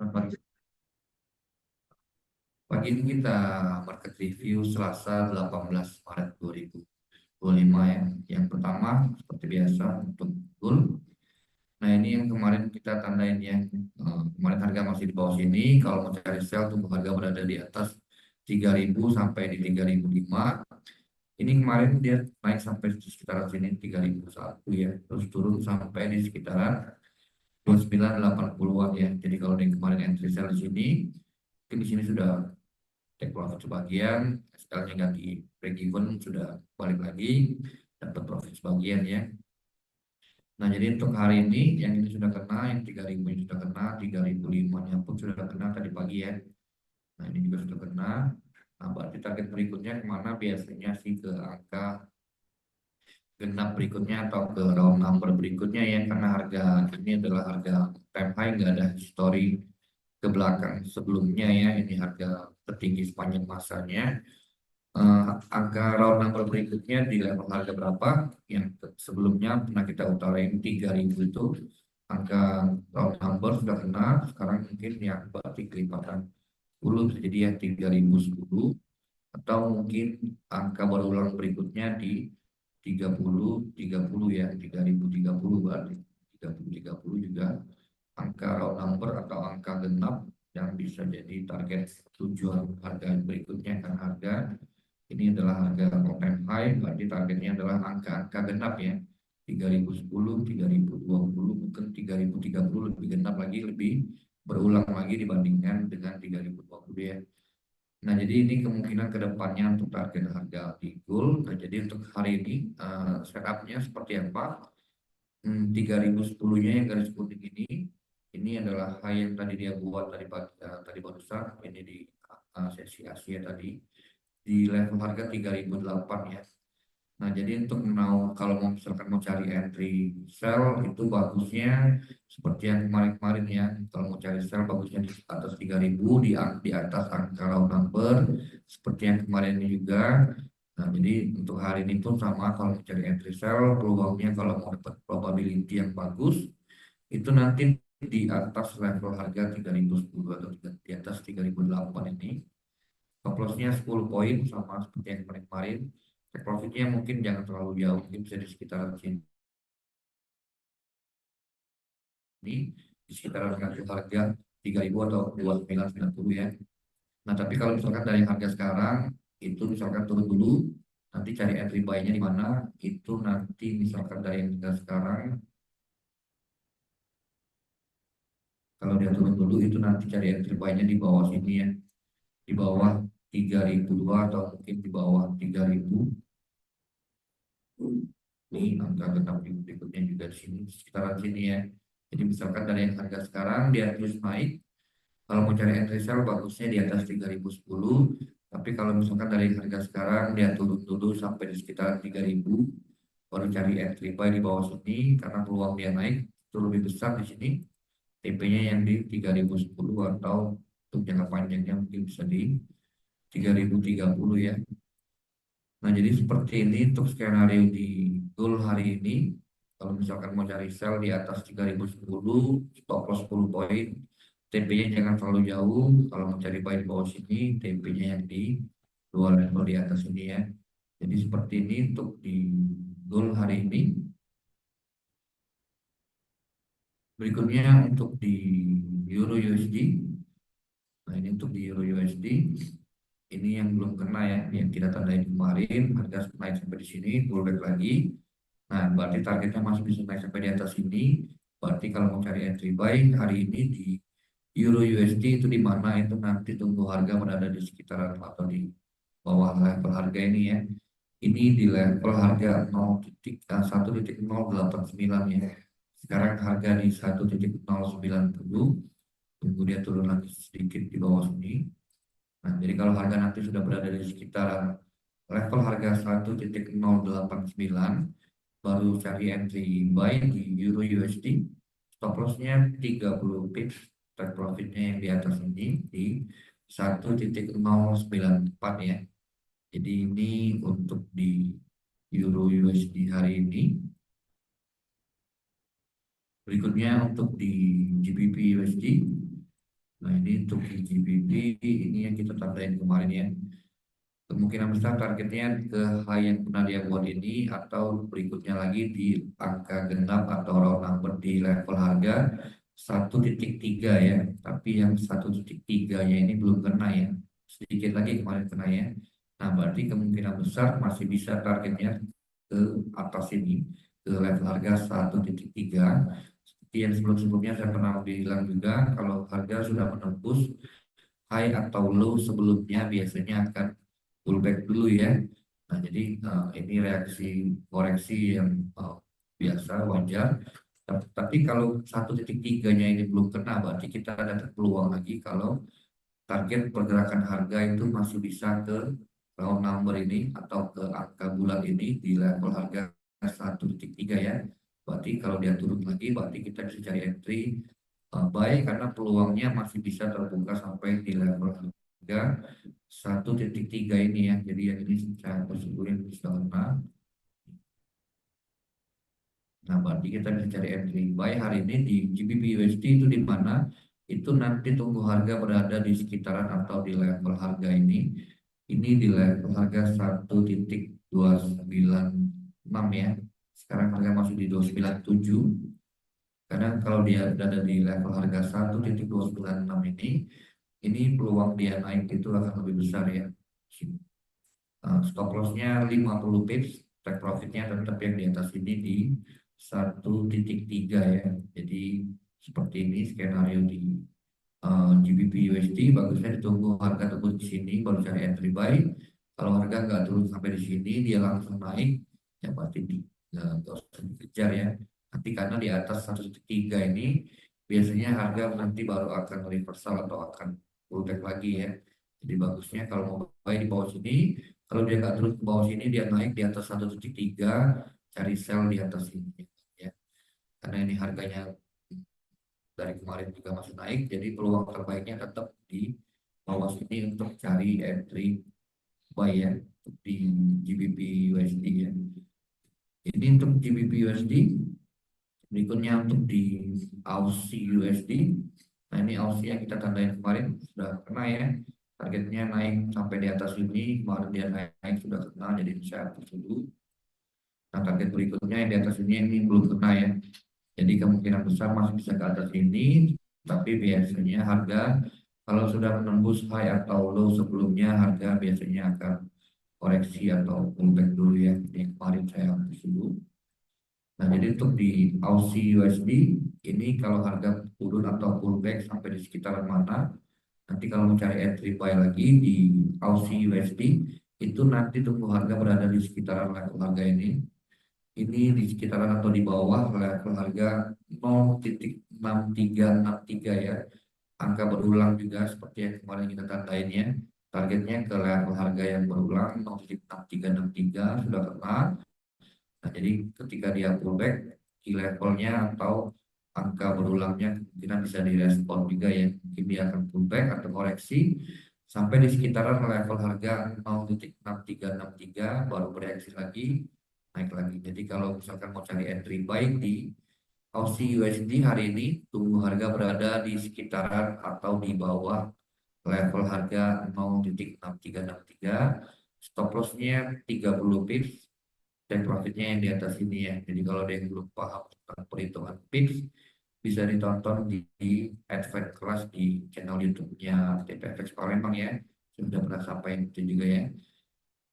Pagi ini kita market review Selasa 18 Maret 2025 ya. Yang pertama seperti biasa untuk gold. Nah ini yang kemarin kita tandain ya. Kemarin harga masih di bawah sini. Kalau mau cari sell tunggu harga berada di atas 3.000 sampai di 3.005. Ini kemarin dia naik sampai di sekitaran sini 3.001 ya. Terus turun sampai di sekitaran 2980-an ya. Jadi kalau yang kemarin entry sell di sini, mungkin di sini sudah take profit sebagian, SL-nya ganti break even sudah balik lagi, dapat profit sebagian ya. Nah jadi untuk hari ini yang ini sudah kena, yang 3.000 ini sudah kena, 3.005 nya pun sudah kena tadi pagi ya. Nah ini juga sudah kena. Nah berarti target berikutnya kemana? Biasanya sih ke angka genap berikutnya atau ke round number berikutnya ya, karena harga ini adalah harga time high, nggak ada histori ke belakang sebelumnya ya. Ini harga tertinggi sepanjang masanya. Angka round number berikutnya di level harga berapa yang sebelumnya pernah kita utarain 3.000 itu angka round number sudah kena. Sekarang mungkin yang berarti kelipatan 10 bisa jadi ya 3.010, atau mungkin angka baru ulang berikutnya di 30 ya, 3.030 berarti 30 juga angka round number atau angka genap yang bisa jadi target tujuan harga berikutnya. Kan harga ini adalah harga all time high, berarti targetnya adalah angka-angka genap ya. 3.010, 3.020, mungkin 3.030 lebih genap lagi, lebih berulang lagi dibandingkan dengan 3.020 ya. Nah, jadi ini kemungkinan ke depannya untuk target harga di gold. Nah, jadi untuk hari ini setupnya seperti apa? 3.010-nya yang garis kuning ini adalah high yang tadi dia buat tadi barusan, ini di sesi Asia tadi di level harga 3.008 ya. Nah, jadi untuk mau kalau mau misalkan mau cari entry sell itu bagusnya seperti yang kemarin-kemarin ya. Kalau mau cari sell bagusnya di atas 3.000, di atas angka round number seperti yang kemarin ini juga. Nah, jadi untuk hari ini pun sama, kalau mau cari entry sell peluangnya kalau mau dapat probability yang bagus itu nanti di atas level harga 3.010 atau di atas 3.008 ini. Stop loss-nya 10 poin sama seperti yang kemarin-kemarin. Take profit-nya mungkin jangan terlalu jauh, mungkin bisa di sekitaran sini, di sekitaran harga 3.000 atau 2.990 ya. Nah, tapi kalau misalkan dari harga sekarang itu misalkan turun dulu, nanti cari entry buy-nya di mana? Itu nanti misalkan dari harga sekarang, kalau dia turun dulu itu nanti cari entry buy-nya di bawah sini ya, di bawah 3.002 atau mungkin di bawah 3.000. Ini angka genap berikutnya juga di sini sekitaran sini ya. Jadi misalkan dari yang harga sekarang dia terus naik, kalau mau cari entry sell bagusnya di atas 3.010. Tapi kalau misalkan dari harga sekarang dia turun dulu sampai di sekitar 3.000, baru cari entry buy di bawah sini karena peluang dia naik itu lebih besar di sini. TP-nya yang di 3.010 atau untuk jangka panjangnya mungkin bisa di 3.030 ya. Nah, jadi seperti ini untuk skenario di gold hari ini. Kalau misalkan mau cari sell di atas 3.010, stop loss 10 poin, TP-nya jangan terlalu jauh. Kalau mau cari buy di bawah sini, TP-nya yang di dua level di atas ini ya. Jadi seperti ini untuk di gold hari ini. Berikutnya untuk di Euro USD. Nah, ini untuk di Euro USD. Ini yang belum kena ya, yang kita tandain kemarin, harga naik sampai di sini, pullback lagi. Nah, berarti targetnya masih bisa naik sampai di atas ini. Berarti kalau mau cari entry buy hari ini di Euro USD itu di mana itu nanti tunggu harga berada di sekitaran atau di bawah level harga ini ya. Ini di level harga 1.089 ya. Sekarang harga di 1.090. Tunggu dia turun lagi sedikit di bawah sini. Nah, jadi kalau harga nanti sudah berada di sekitar level harga 1.089, baru cari entry buy di Euro USD. Stop loss-nya 30 pips, take profit-nya yang di atas ini di 1.094 ya. Jadi ini untuk di Euro USD hari ini. Berikutnya untuk di GBP USD. Nah ini untuk di GBP ini yang kita tandain kemarin ya. Kemungkinan besar targetnya ke high yang pernah dia buat ini atau berikutnya lagi di angka genap atau round number di level harga 1,3 ya. Tapi yang 1,3-nya ini belum kena ya. Sedikit lagi kemarin kena ya. Nah berarti kemungkinan besar masih bisa targetnya ke atas ini ke level harga 1,3. Seperti yang sebelum-sebelumnya saya pernah bilang juga kalau harga sudah menembus high atau low sebelumnya biasanya akan pullback dulu ya. Nah, jadi ini reaksi koreksi yang biasa wajar. Tapi kalau 1,3-nya ini belum kena, berarti kita ada peluang lagi kalau target pergerakan harga itu masih bisa ke round number ini atau ke angka bulan ini di level harga 1,3 ya. Berarti kalau dia turun lagi, berarti kita bisa cari entry buy karena peluangnya masih bisa terbuka sampai di level harga 1,3 ini ya. Jadi yang ini saya persetujuin bisa kena. Nah, berarti kita bisa cari entry buy hari ini di GBP USD itu di mana? Itu nanti tunggu harga berada di sekitaran atau di level harga ini. Ini di level harga 1,296 ya. Sekarang harga masih di 297. Karena kalau dia berada di level harga 1,296 ini peluang dia naik itu akan lebih besar ya. Stop lossnya 50 pips, take profitnya tetap yang di atas ini di 1,3 ya. Jadi seperti ini skenario di GBP USD bagusnya ditunggu harga tembus di sini baru cari entry buy. Kalau harga nggak turun sampai di sini dia langsung naik ya berarti nggak usah dikejar ya. Nanti karena di atas 1,3 ini biasanya harga nanti baru akan reversal atau akan pullback lagi ya. Jadi bagusnya kalau mau buy di bawah sini, kalau dia nggak turun ke bawah sini dia naik di atas 1,3 cari sell di atas ini ya. Karena ini harganya dari kemarin juga masih naik, jadi peluang terbaiknya tetap di bawah sini untuk cari entry buy ya untuk di GBP USD ya. Ini untuk GBP USD. Berikutnya untuk di Aussie USD. Nah ini Aussie yang kita tandain kemarin sudah kena ya. Targetnya naik sampai di atas ini. Kemarin dia naik sudah kena jadi saya hapus dulu. Nah target berikutnya yang di atas ini belum kena ya. Jadi kemungkinan besar masih bisa ke atas ini, tapi biasanya harga kalau sudah menembus high atau low sebelumnya harga biasanya akan koreksi atau pullback dulu ya. Ini kemarin saya hapus dulu. Nah jadi untuk di Aussie USD ini kalau harga turun atau pullback sampai di sekitaran mana, nanti kalau mencari entry buy lagi di Aussie USD itu nanti tunggu harga berada di sekitaran level harga ini di sekitaran atau di bawah level harga 0,6363 ya. Angka berulang juga seperti yang kemarin kita tandain ya. Targetnya ke level harga yang berulang 0,6363 sudah kena. Nah, jadi ketika dia pullback di levelnya atau angka berulangnya kemungkinan bisa direspon juga ya. Mungkin dia akan pullback atau koreksi sampai di sekitaran level harga 0,6363 baru bereaksi lagi naik lagi. Jadi kalau misalkan mau cari entry buy di Aussie USD hari ini tunggu harga berada di sekitaran atau di bawah level harga 0,6363, stop lossnya 30 pips dan profitnya yang di atas ini ya. Jadi kalau ada yang belum paham tentang perhitungan pips bisa ditonton di Advanced Class di channel YouTube-nya TPFX Palembang ya. Sudah pernah sampaikan itu juga ya.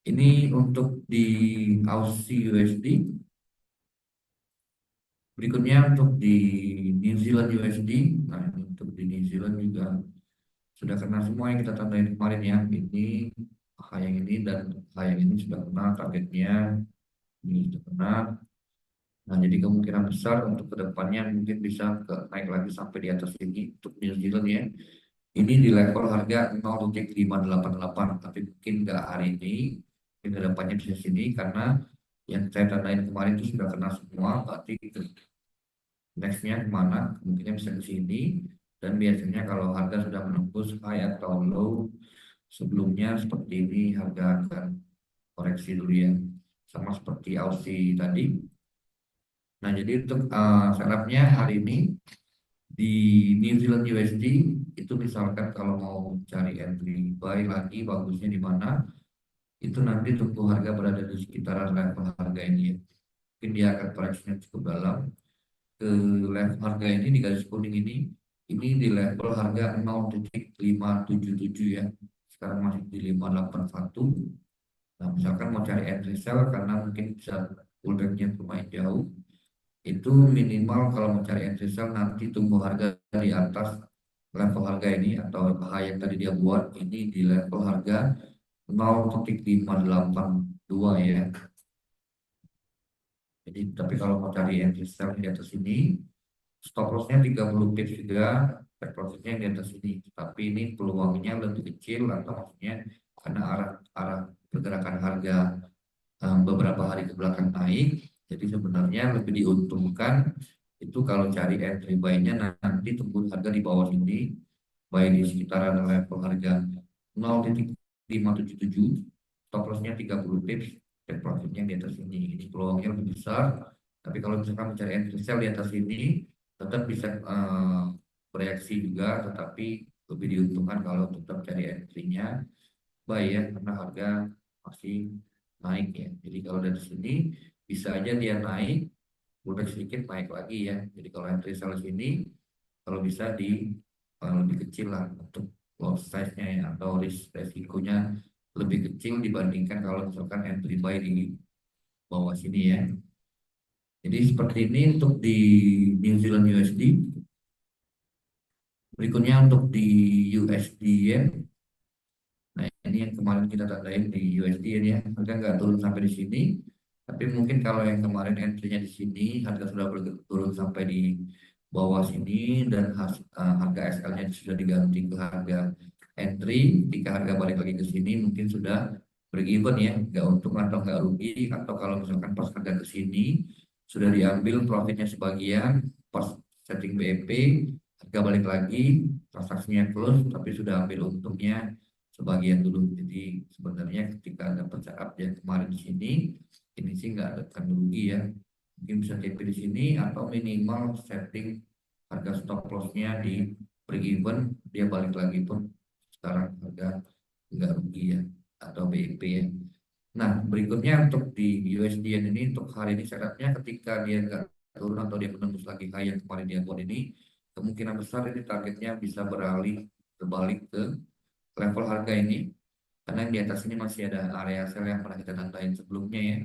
Ini untuk di Aussie USD. Berikutnya untuk di New Zealand USD. Nah, untuk di New Zealand juga sudah kena semua yang kita tandain kemarin ya. Ini yang ini dan yang ini sudah kena targetnya. Ini sudah kena. Nah, jadi kemungkinan besar untuk kedepannya mungkin bisa naik lagi sampai di atas ini untuk New Zealand ya. Ini di level harga 0,588, tapi mungkin nggak hari ini, mungkin kedepannya bisa sini karena yang saya tandain kemarin itu sudah kena semua, berarti nextnya kemana? Kemungkinan bisa ke sini dan biasanya kalau harga sudah menembus high atau low sebelumnya seperti ini harga akan koreksi dulu ya, sama seperti Aussie tadi. Nah, jadi untuk setup-nya hari ini Di New Zealand USD itu misalkan kalau mau cari entry buy lagi bagusnya di mana, itu nanti tunggu harga berada di sekitaran level harga ini ya. Mungkin dia akan koreksinya cukup dalam ke level harga ini di garis kuning ini di level harga 0,577 ya. Sekarang masih di 581. Nah, misalkan mau cari entry sell karena mungkin bisa pullbacknya lumayan jauh, itu minimal kalau mau cari entry sell nanti tunggu harga di atas level harga ini atau high yang tadi dia buat ini di level harga 0,582 ya. Jadi tapi kalau mau cari entry sell di atas ini, stop lossnya 30 pips juga, take profitnya di atas ini. Tapi ini peluangnya lebih kecil atau maksudnya karena arah arah pergerakan harga beberapa hari ke belakang naik, jadi sebenarnya lebih diuntungkan itu kalau cari entry buy-nya nanti tunggu harga di bawah sini, buy di sekitaran level harga 0,577, stop loss-nya 30 pips, take profit-nya di atas ini. Ini peluangnya lebih besar. Tapi kalau misalkan mencari entry sell di atas ini, tetap bisa bereaksi juga, tetapi lebih diuntungkan kalau tetap cari entry-nya buy ya, karena harga masih naik ya. Jadi kalau dari sini bisa aja dia naik, pullback sedikit naik lagi ya. Jadi kalau entry sell sini, kalau bisa di lebih kecil lah untuk loss size-nya ya, atau resikonya lebih kecil dibandingkan kalau misalkan entry buy di bawah sini ya. Jadi seperti ini untuk di New Zealand USD. Berikutnya untuk di USD yen. Nah, ini yang kemarin kita tandain di USD ini ya, harga nggak turun sampai di sini. Tapi mungkin kalau yang kemarin entry-nya di sini, harga sudah turun sampai di bawah sini dan harga SL-nya sudah diganti ke harga entry. Jika harga balik lagi ke sini, mungkin sudah break even ya, nggak untung atau nggak rugi. Atau kalau misalkan pas harga ke sini, sudah diambil profitnya sebagian, pas setting BEP, harga balik lagi, transaksinya close, tapi sudah ambil untungnya sebagian dulu. Jadi sebenarnya ketika ada percakapan yang kemarin di sini, ini sih nggak akan merugi ya. Mungkin bisa TP di sini atau minimal setting harga stop lossnya di break even, dia balik lagi pun sekarang harga nggak rugi ya, atau BIP ya. Nah, berikutnya untuk di USD ini untuk hari ini syaratnya ketika dia nggak turun atau dia menembus lagi high yang kemarin dia buat ini, kemungkinan besar ini targetnya bisa beralih berbalik ke level harga ini, karena yang di atas ini masih ada area sell yang pernah kita tandain sebelumnya ya.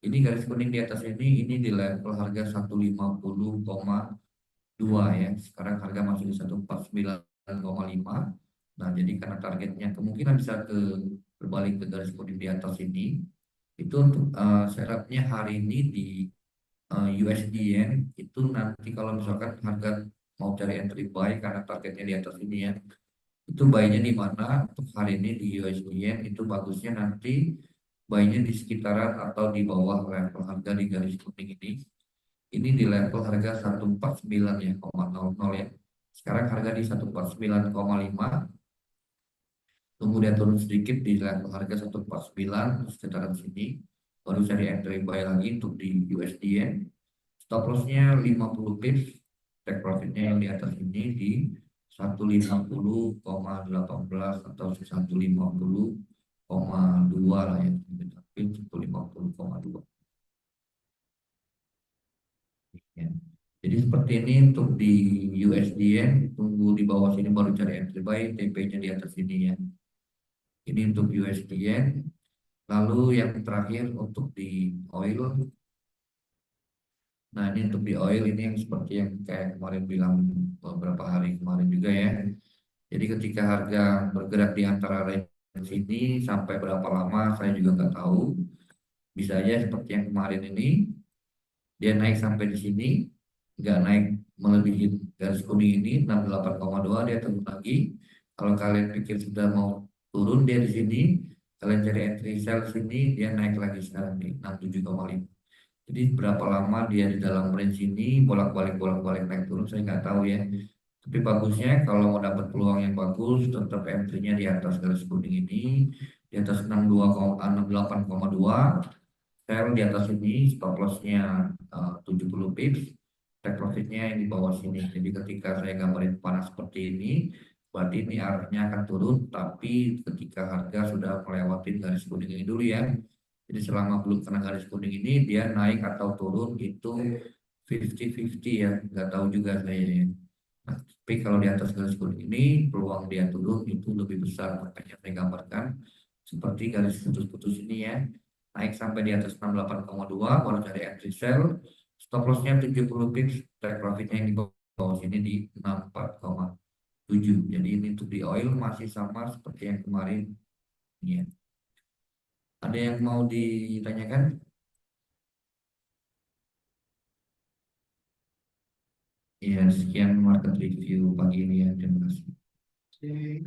Ini garis kuning di atas ini di level harga 150,2 ya. Sekarang harga masih di 149,5. Nah, jadi karena targetnya kemungkinan bisa berbalik ke garis kuning di atas ini. Itu untuk syaratnya hari ini di USD yen itu nanti kalau misalkan harga mau cari entry buy karena targetnya di atas ini ya, itu buy-nya di mana untuk hari ini di USD yen itu bagusnya nanti buy-nya di sekitaran atau di bawah level harga di garis kuning ini di level harga 149 ya, 0,00 ya. Sekarang harga di 149,5, tunggu dia turun sedikit di level harga 149 sekitaran sini, baru cari entry buy lagi untuk di USD yen. Stop loss-nya 50 pips, take profit-nya yang di atas ini di 150,18 atau 150,2 lah ya, tapi 150,2 ya. Jadi seperti ini untuk di USD yen, tunggu di bawah sini baru cari entry buy, TP-nya di atas ini ya. Ini untuk USD yen. Lalu yang terakhir untuk di oil. Nah, ini untuk di oil ini yang seperti yang kayak kemarin bilang beberapa hari kemarin juga ya. Jadi ketika harga bergerak di antara range ini sampai berapa lama saya juga nggak tahu. Bisa aja seperti yang kemarin ini dia naik sampai di sini, nggak naik melebihi garis kuning ini 68,2, dia turun lagi. Kalau kalian pikir sudah mau turun dia di sini, kalian cari entry sell sini dia naik lagi sekarang di 67,5. Jadi berapa lama dia di dalam range ini bolak-balik naik turun saya nggak tahu ya. Tapi bagusnya kalau mau dapat peluang yang bagus tetap entry-nya di atas garis kuning ini di atas 68,2, sell di atas ini stop loss-nya 70 pips, take profitnya yang di bawah sini. Jadi ketika saya gambarin panas seperti ini, berarti ini arahnya akan turun, tapi ketika harga sudah melewati garis kuning ini dulu ya. Jadi selama belum kena garis kuning ini, dia naik atau turun itu 50-50 ya, nggak tahu juga saya ya. Nah, tapi kalau di atas garis kuning ini, peluang dia turun itu lebih besar, makanya saya gambarkan seperti garis putus-putus ini ya. Naik sampai di atas 68,2 baru cari entry sell, stop lossnya 70 pips, take profitnya yang di bawah sini di 64,7. Jadi ini untuk di oil masih sama seperti yang kemarin ya. Ada yang mau ditanyakan? Ya, sekian market review pagi ini ya. Terima kasih.